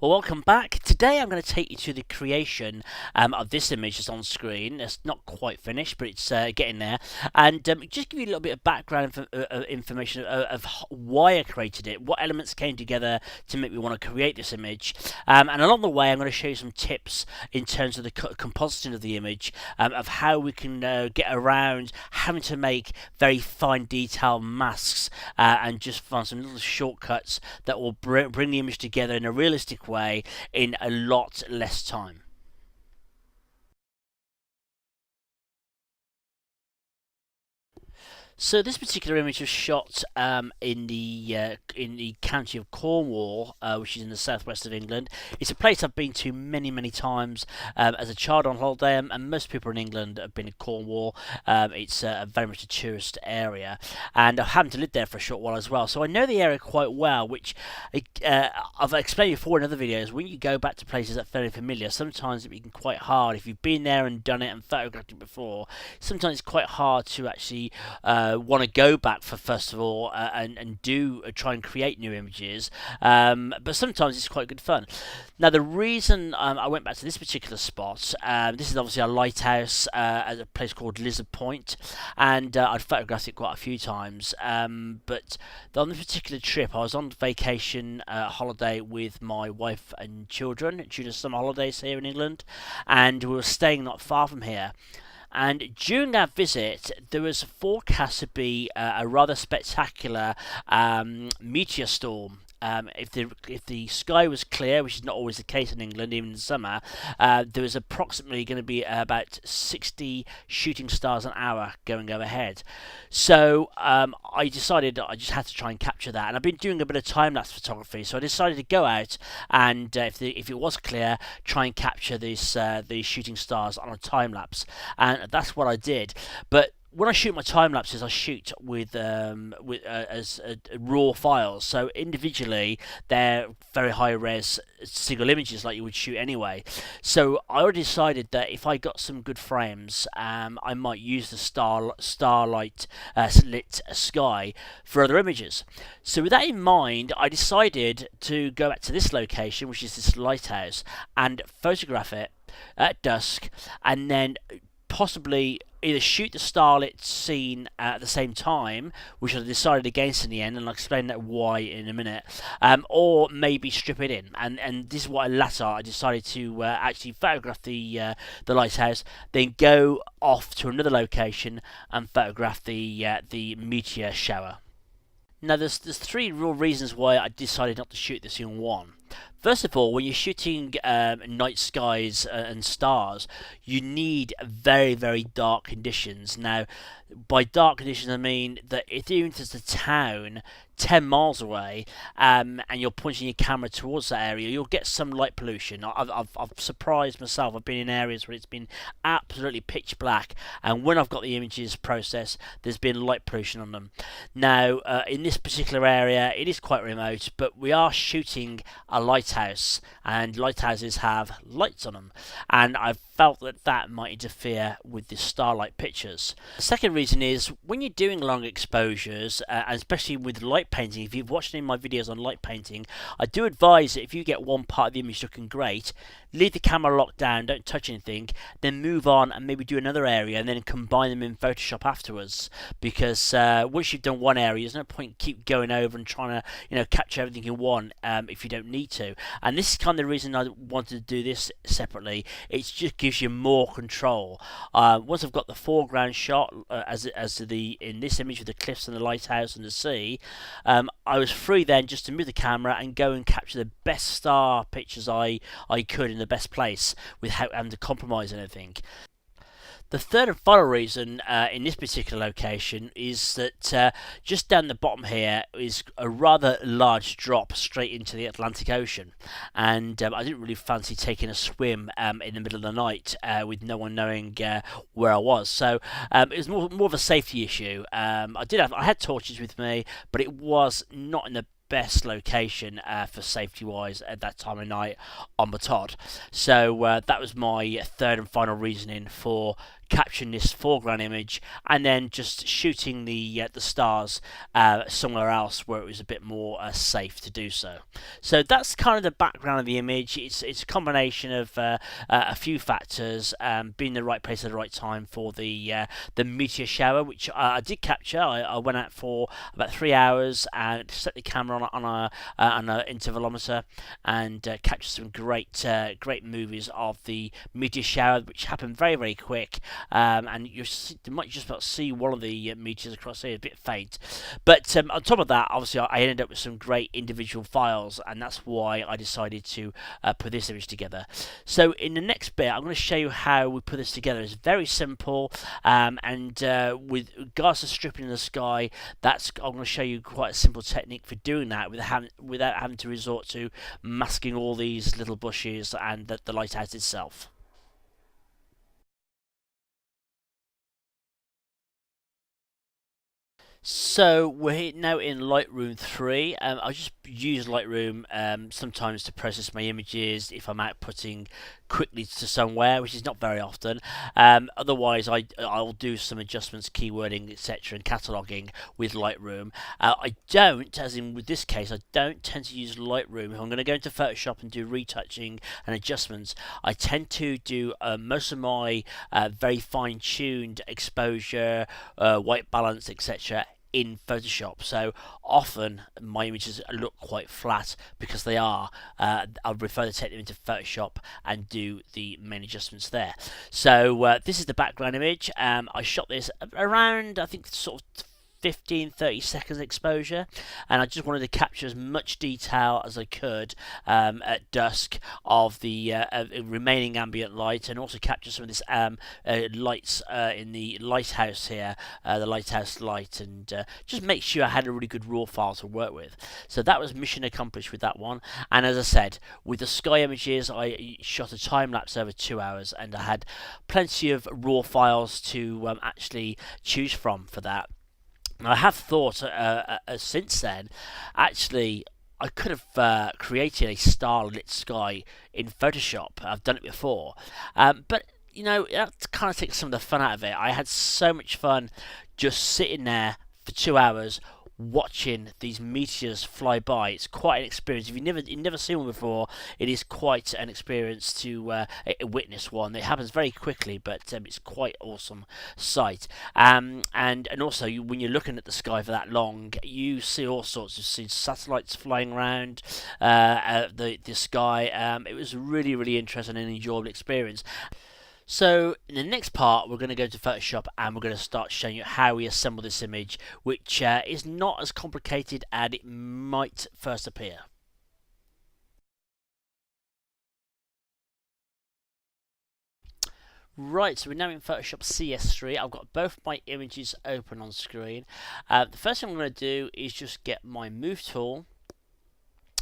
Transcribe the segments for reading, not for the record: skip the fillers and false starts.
Well, welcome back. Today I'm going to take you to the creation of this image that's on screen. It's not quite finished, but it's getting there. And just give you a little bit of background information of why I created it, what elements came together to make me want to create this image. And along the way, I'm going to show you some tips in terms of the compositing of the image, of how we can get around having to make very fine detail masks and just find some little shortcuts that will bring the image together in a realistic way in a lot less time. So this particular image was shot in the county of Cornwall, which is in the southwest of England. It's a place I've been to many, many times as a child on holiday, and most people in England have been to Cornwall. It's very much a tourist area, and I happened to live there for a short while as well, so I know the area quite well. Which I've explained before in other videos. When you go back to places that are fairly familiar, sometimes it can be quite hard if you've been there and done it and photographed it before. Sometimes it's quite hard to actually want to go back for first of all and do try and create new images, but sometimes it's quite good fun. Now the reason I went back to this particular spot, this is obviously a lighthouse at a place called Lizard Point, and I'd photographed it quite a few times, but on this particular trip I was on vacation holiday with my wife and children during the summer holidays here in England, and we were staying not far from here. And during our visit, there was forecast to be a rather spectacular meteor storm. If the sky was clear, which is not always the case in England, even in summer, there was approximately going to be about 60 shooting stars an hour going overhead. So I decided I just had to try and capture that, and I've been doing a bit of time-lapse photography, so I decided to go out and if it was clear, try and capture these shooting stars on a time-lapse, and that's what I did. But when I shoot my time lapses, I shoot with as raw files. So individually, they're very high res single images like you would shoot anyway. So I already decided that if I got some good frames, I might use the starlight lit sky for other images. So with that in mind, I decided to go back to this location, which is this lighthouse, and photograph it at dusk, and then possibly either shoot the starlit scene at the same time, which I decided against in the end, and I'll explain that why in a minute, or maybe strip it in. And this is what latter I decided to actually photograph the lighthouse, then go off to another location and photograph the meteor shower. Now, there's three real reasons why I decided not to shoot this in one. First of all, when you're shooting night skies and stars, you need very, very dark conditions. Now, by dark conditions, I mean that if you're into the town 10 miles away, and you're pointing your camera towards that area, you'll get some light pollution. I've surprised myself. I've been in areas where it's been absolutely pitch black, and when I've got the images processed, there's been light pollution on them. Now, in this particular area, it is quite remote, but we are shooting a lighthouse, and lighthouses have lights on them, and I've felt that might interfere with the starlight pictures. The second reason is when you're doing long exposures, and especially with light painting, if you've watched any of my videos on light painting, I do advise that if you get one part of the image looking great, leave the camera locked down, don't touch anything, then move on and maybe do another area and then combine them in Photoshop afterwards, because once you've done one area, there's no point keep going over and trying to capture everything you want if you don't need to. And this is kind of the reason I wanted to do this separately. It just gives you more control. Once I've got the foreground shot in this image with the cliffs and the lighthouse and the sea, I was free then just to move the camera and go and capture the best star pictures I could in the best place without having to compromise anything. The third and final reason in this particular location is that just down the bottom here is a rather large drop straight into the Atlantic Ocean, and I didn't really fancy taking a swim in the middle of the night with no one knowing where I was. So it was more of a safety issue. I had torches with me, but it was not in the best location for safety wise at that time of night on the Todd. So that was my third and final reasoning for capturing this foreground image, and then just shooting the stars somewhere else where it was a bit more safe to do so. So that's kind of the background of the image. It's a combination of a few factors, being in the right place at the right time for the meteor shower, which I did capture. I went out for about 3 hours and set the camera on an intervalometer and captured some great movies of the meteor shower, which happened very quick. And you might just about see one of the meteors across here, a bit faint. But on top of that, obviously, I ended up with some great individual files, and that's why I decided to put this image together. So in the next bit, I'm going to show you how we put this together. It's very simple, and with regards to stripping in the sky, I'm going to show you quite a simple technique for doing that without having to resort to masking all these little bushes and the lighthouse itself. So we're now in Lightroom 3. I just use Lightroom sometimes to process my images if I'm outputting quickly to somewhere, which is not very often. Otherwise, I'll do some adjustments, keywording, etc., and cataloging with Lightroom. I don't, as in with this case, I don't tend to use Lightroom. If I'm going to go into Photoshop and do retouching and adjustments, I tend to do most of my very fine-tuned exposure, white balance, etc., in Photoshop. So often my images look quite flat because they are. I'll refer to take them into Photoshop and do the main adjustments there. So this is the background image. I shot this around, I think, sort of 15-30 seconds exposure, and I just wanted to capture as much detail as I could at dusk of the remaining ambient light, and also capture some of this lights in the lighthouse here, the lighthouse light, and just make sure I had a really good raw file to work with. So that was mission accomplished with that one. And as I said, with the sky images, I shot a time lapse over 2 hours, and I had plenty of raw files to actually choose from for that. I have thought since then, actually, I could have created a starlit sky in Photoshop. I've done it before, but you know, that kind of takes some of the fun out of it. I had so much fun just sitting there for 2 hours watching these meteors fly by. It's quite an experience. If you've never seen one before, it is quite an experience to witness one. It happens very quickly, but it's quite awesome sight. And also, when you're looking at the sky for that long, you see all sorts of satellites flying around the sky. It was really interesting and enjoyable experience. So in the next part, we're going to go to Photoshop and we're going to start showing you how we assemble this image, which is not as complicated as it might first appear. Right, so we're now in Photoshop CS3. I've got both my images open on screen. The first thing I'm going to do is just get my Move tool,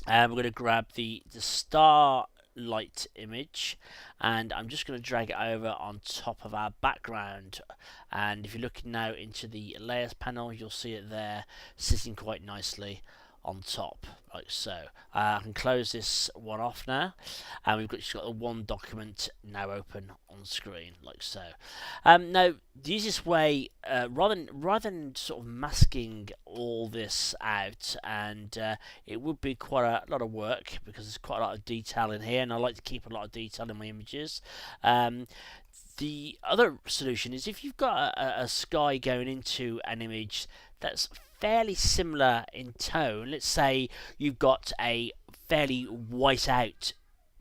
and we're going to grab the Starlight image, and I'm just going to drag it over on top of our background. And if you're looking now into the layers panel, you'll see it there sitting quite nicely on top, like so. I can close this one off now, and we've just got the one document now open on screen, like so. Now, the easiest way, rather than sort of masking all this out, and it would be quite a lot of work because there's quite a lot of detail in here, and I like to keep a lot of detail in my images. The other solution is if you've got a sky going into an image that's fairly similar in tone. Let's say you've got a fairly white out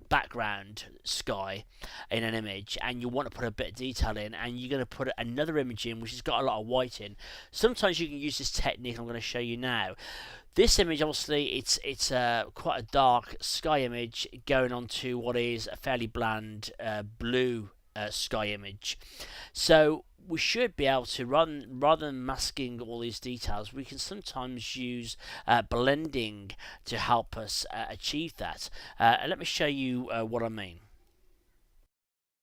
background sky in an image, and you want to put a bit of detail in, and you're going to put another image in which has got a lot of white in. Sometimes you can use this technique I'm going to show you now. This image, obviously, it's quite a dark sky image going onto what is a fairly bland blue sky image. So we should be able to, rather than masking all these details, we can sometimes use blending to help us achieve that. Let me show you what I mean.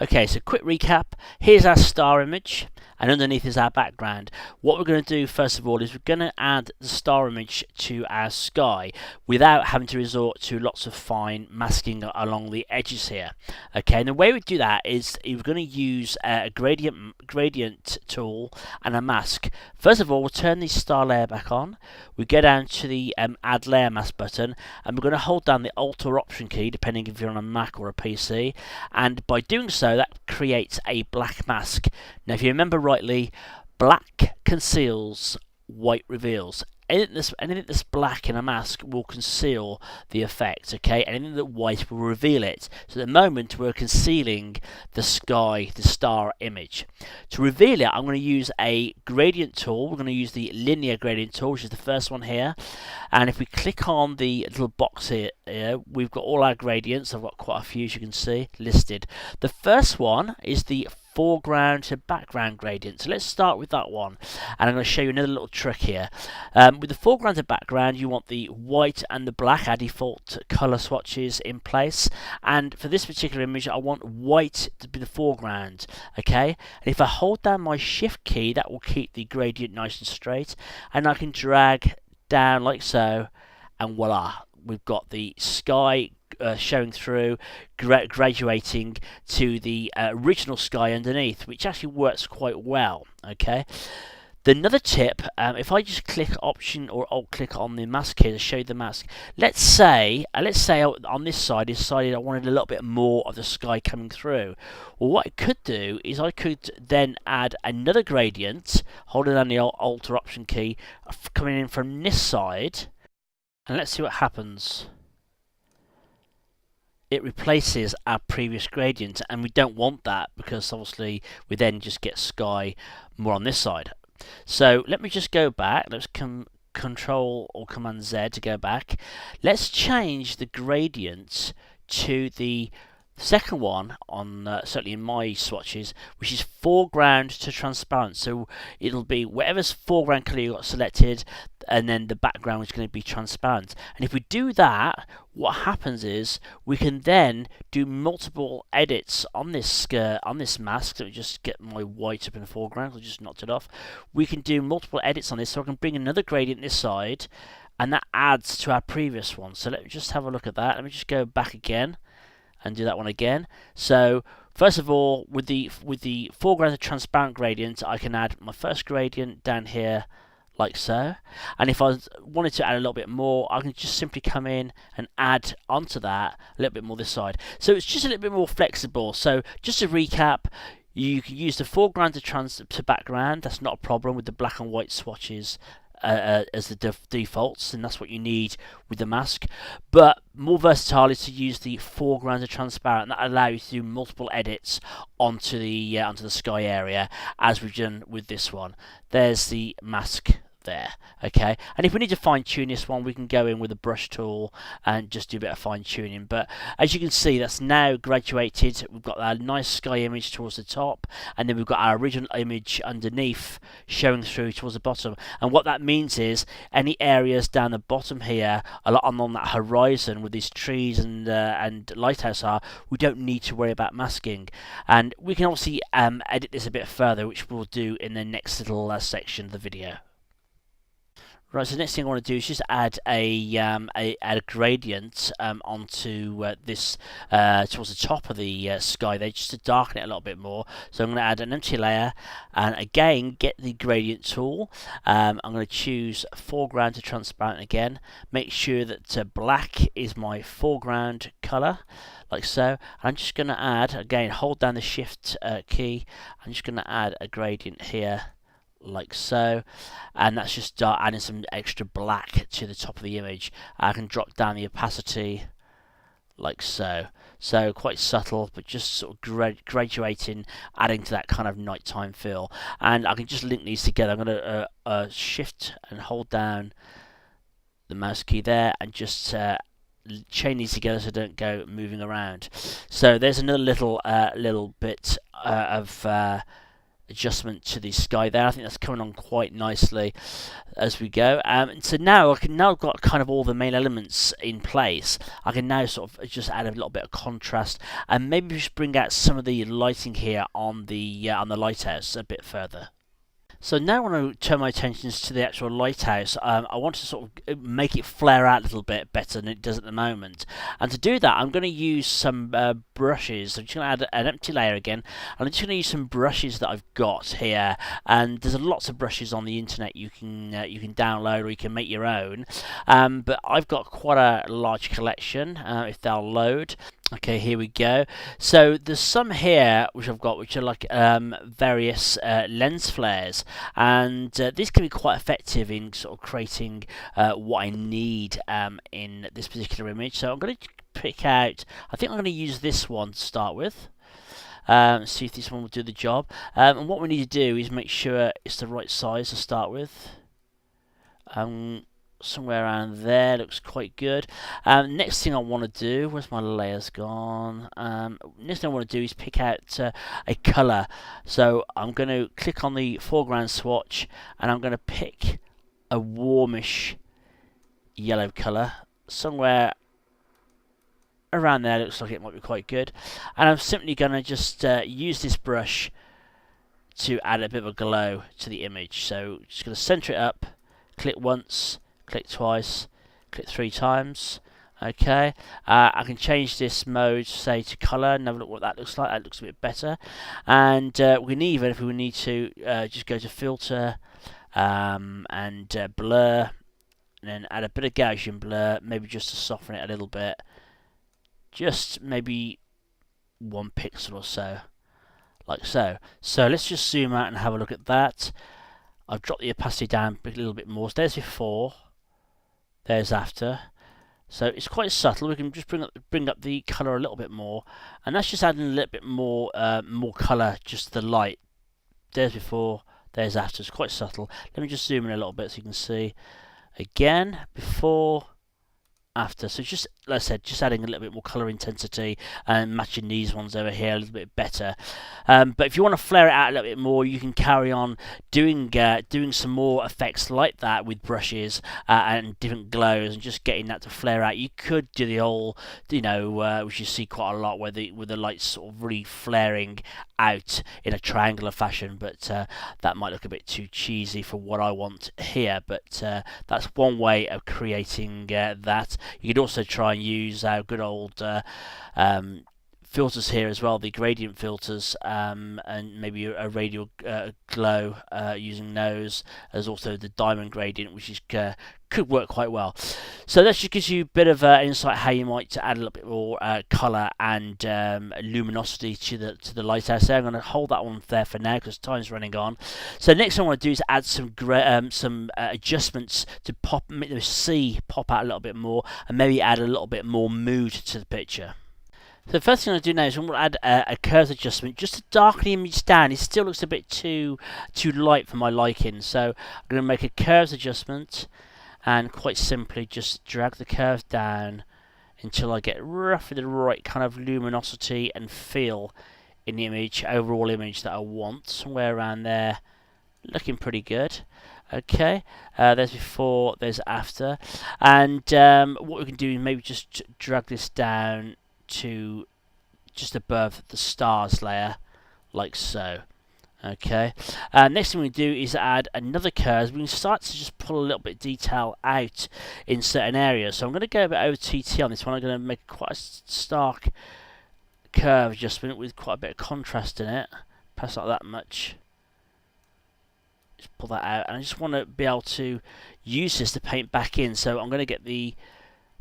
Okay, so quick recap. Here's our star image, and underneath is our background. What we're going to do first of all is we're going to add the star image to our sky without having to resort to lots of fine masking along the edges here. Okay, and the way we do that is we're going to use a gradient tool and a mask. First of all, we'll turn the star layer back on. We go down to the add layer mask button, and we're going to hold down the Alt or Option key, depending if you're on a Mac or a PC, and by doing so that creates a black mask. Now if you remember rightly, black conceals, white reveals. Anything that's black in a mask will conceal the effect, okay? Anything that white will reveal it. So at the moment we're concealing the sky, the star image. To reveal it, I'm going to use a gradient tool. We're going to use the linear gradient tool, which is the first one here. And if we click on the little box here, we've got all our gradients. I've got quite a few, as you can see, listed. The first one is the foreground to background gradient. So let's start with that one, and I'm going to show you another little trick here. With the foreground to background, you want the white and the black, our default color swatches, in place, and for this particular image I want white to be the foreground. Okay, and if I hold down my shift key, that will keep the gradient nice and straight, and I can drag down like so, and voila, we've got the sky showing through, graduating to the original sky underneath, which actually works quite well. Okay. Another tip, if I just click Option or Alt click on the mask here to show you the mask, let's say on this side I decided I wanted a little bit more of the sky coming through. Well, what I could do is I could then add another gradient, holding down the Alt or Option key, coming in from this side, and let's see what happens. It replaces our previous gradient, and we don't want that because obviously we then just get sky more on this side. So let me just go back. Let's Control or Command Z to go back. Let's change the gradient to the second one on certainly in my swatches, which is foreground to transparent. So it'll be whatever's foreground color you got selected, and then the background is going to be transparent. And if we do that, what happens is we can then do multiple edits on this mask. Let me just get my white up in the foreground. I just knocked it off. We can do multiple edits on this, so I can bring another gradient this side, and that adds to our previous one. So let me just have a look at that. Let me just go back again and do that one again. So first of all, with the foreground and transparent gradient, I can add my first gradient down here like so, and if I wanted to add a little bit more, I can just simply come in and add onto that a little bit more this side. So it's just a little bit more flexible. So just to recap, you can use the foreground to background. That's not a problem with the black and white swatches as the defaults, and that's what you need with the mask. But more versatile is to use the foreground to transparent. That allows you to do multiple edits onto the sky area, as we've done with this one. There's the mask there. Okay, and if we need to fine tune this one, we can go in with a brush tool and just do a bit of fine tuning. But as you can see, that's now graduated. We've got our nice sky image towards the top, and then we've got our original image underneath showing through towards the bottom. And what that means is any areas down the bottom here, a lot on that horizon with these trees and lighthouse are, we don't need to worry about masking. And we can obviously edit this a bit further, which we'll do in the next little section of the video. Right, so the next thing I want to do is just add a gradient onto this towards the top of the sky there, just to darken it a little bit more. So I'm going to add an empty layer, and again get the gradient tool. I'm going to choose foreground to transparent again. Make sure that black is my foreground color, like so. And I'm just going to add, again, hold down the shift key. I'm just going to add a gradient here, like so, and that's just adding some extra black to the top of the image. I can drop down the opacity like so. So quite subtle, but just sort of graduating, adding to that kind of nighttime feel. And I can just link these together. I'm going to shift and hold down the mouse key there, and just chain these together so they don't go moving around. So there's another little bit of adjustment to the sky there. I think that's coming on quite nicely as we go. So now I've got kind of all the main elements in place. I can now sort of just add a little bit of contrast and maybe just bring out some of the lighting here on the lighthouse a bit further. So now I want to turn my attentions to the actual lighthouse. I want to sort of make it flare out a little bit better than it does at the moment. And to do that, I'm going to use some brushes. I'm just going to add an empty layer again. And I'm just going to use some brushes that I've got here. And there's lots of brushes on the internet you can download, or you can make your own. But I've got quite a large collection. If they'll load. Okay, here we go. So there's some here which I've got, which are like various lens flares, and these can be quite effective in sort of creating what I need in this particular image. So I'm going to pick out, I think I'm going to use this one to start with. See if this one will do the job. And what we need to do is make sure it's the right size to start with. Somewhere around there looks quite good. Next thing I want to do, where's my layers gone? Next thing I want to do is pick out a colour. So I'm going to click on the foreground swatch and I'm going to pick a warmish yellow colour. Somewhere around there looks like it might be quite good. And I'm simply going to just use this brush to add a bit of a glow to the image. So just going to centre it up, click once, click twice, click 3 times. Okay, I can change this mode, say, to colour and have a look what that looks like. That looks a bit better. And we can even, if we need to, just go to filter and blur, and then add a bit of Gaussian blur, maybe just to soften it a little bit. Just maybe 1 pixel or so, like so. So let's just zoom out and have a look at that. I've dropped the opacity down a little bit more. So there's before. There's after. So it's quite subtle. We can just bring up the colour a little bit more, and that's just adding a little bit more colour just to the light. There's before, there's after. It's quite subtle. Let me just zoom in a little bit so you can see. Again, before, after. So just, like I said, just adding a little bit more colour intensity and matching these ones over here a little bit better. But if you want to flare it out a little bit more, you can carry on doing some more effects like that with brushes and different glows, and just getting that to flare out. You could do the old, which you see quite a lot, where the lights sort of really flaring out in a triangular fashion, but that might look a bit too cheesy for what I want here. But that's one way of creating that. You could also try and use our good old filters here as well, the gradient filters, and maybe a radial glow using those. There's also the diamond gradient, which is could work quite well. So that just gives you a bit of insight how you might add a little bit more colour and luminosity to the lighthouse there. I'm going to hold that one there for now because time's running on. So next thing I want to do is add some adjustments to make the sea pop out a little bit more, and maybe add a little bit more mood to the picture. So the first thing I do now is I'm going to add a curves adjustment just to darken the image down. It still looks a bit too light for my liking. So I'm going to make a curves adjustment, and quite simply just drag the curve down until I get roughly the right kind of luminosity and feel in the image, overall image that I want. Somewhere around there, looking pretty good. Okay, there's before, there's after. And what we can do is maybe just drag this down to just above the stars layer, like so. Okay, next thing we do is add another curve. We can start to just pull a little bit of detail out in certain areas. So I'm going to go a bit over TT on this one. I'm going to make quite a stark curve adjustment with quite a bit of contrast in it. Press like that much. Just pull that out, and I just want to be able to use this to paint back in. So I'm going to get the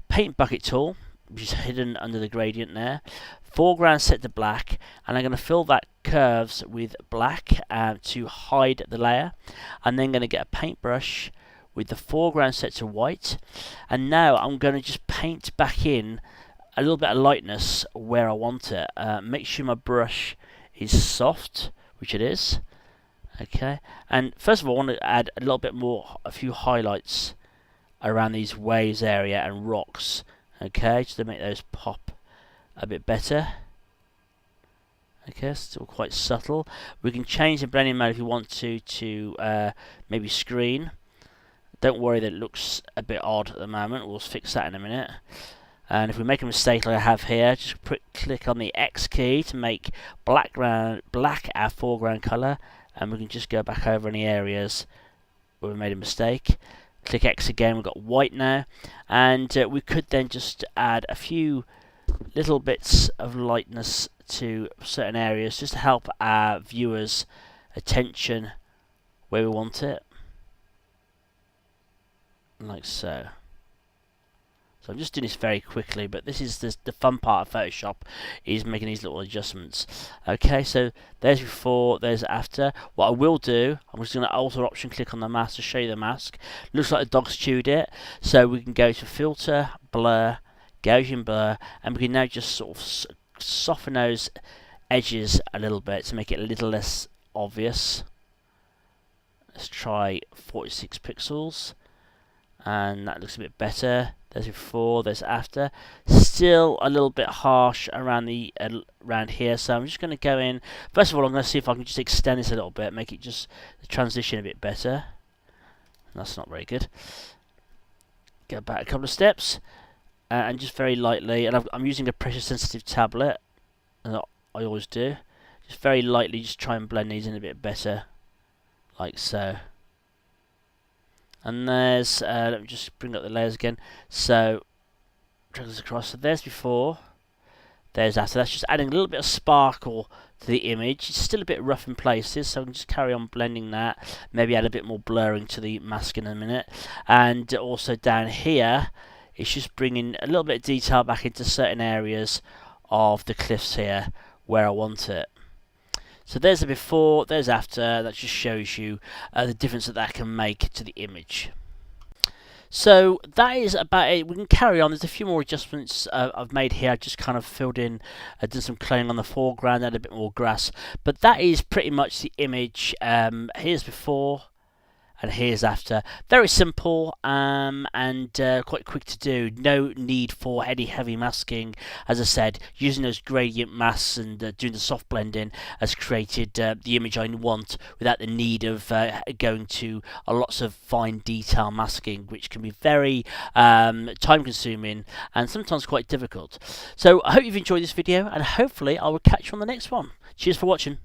paint bucket tool, which is hidden under the gradient there. Foreground set to black, and I'm going to fill that curves with black to hide the layer. And then going to get a paintbrush with the foreground set to white, and now I'm going to just paint back in a little bit of lightness where I want it. Make sure my brush is soft, which it is. Okay, and first of all I want to add a little bit more, a few highlights around these waves area and rocks. Okay, just to make those pop a bit better. Okay, still quite subtle. We can change the blending mode if you want to maybe screen. Don't worry that it looks a bit odd at the moment. We'll fix that in a minute. And if we make a mistake like I have here, just click on the X key to make black our foreground colour, and we can just go back over any areas where we made a mistake. Click X again, we've got white now, and we could then just add a few little bits of lightness to certain areas just to help our viewers' attention where we want it, like so. So I'm just doing this very quickly, but this is the fun part of Photoshop, is making these little adjustments. Okay, so there's before, there's after. What I will do, I'm just going to alter option, click on the mask to show you the mask. Looks like the dog's chewed it, so we can go to filter, blur, Gaussian blur, and we can now just sort of soften those edges a little bit to make it a little less obvious. Let's try 46 pixels, and that looks a bit better. There's before, there's after. Still a little bit harsh around around here, so I'm just going to go in. First of all, I'm going to see if I can just extend this a little bit, make it just the transition a bit better. That's not very good. Go back a couple of steps, and just very lightly. And I'm using a pressure-sensitive tablet, and I always do. Just very lightly, just try and blend these in a bit better, like so. And there's, let me just bring up the layers again. So, drag this across. So there's before, there's after. That's just adding a little bit of sparkle to the image. It's still a bit rough in places, so I can just carry on blending that. Maybe add a bit more blurring to the mask in a minute. And also down here, it's just bringing a little bit of detail back into certain areas of the cliffs here where I want it. So there's the before, there's after. That just shows you the difference that can make to the image. So that is about it. We can carry on. There's a few more adjustments I've made here. I just kind of filled in, did some cloning on the foreground, added a bit more grass. But that is pretty much the image. Here's before, and here's after. Very simple and quite quick to do. No need for any heavy masking. As I said, using those gradient masks and doing the soft blending has created the image I want without the need of going to lots of fine detail masking, which can be very time consuming and sometimes quite difficult. So I hope you've enjoyed this video, and hopefully I will catch you on the next one. Cheers for watching.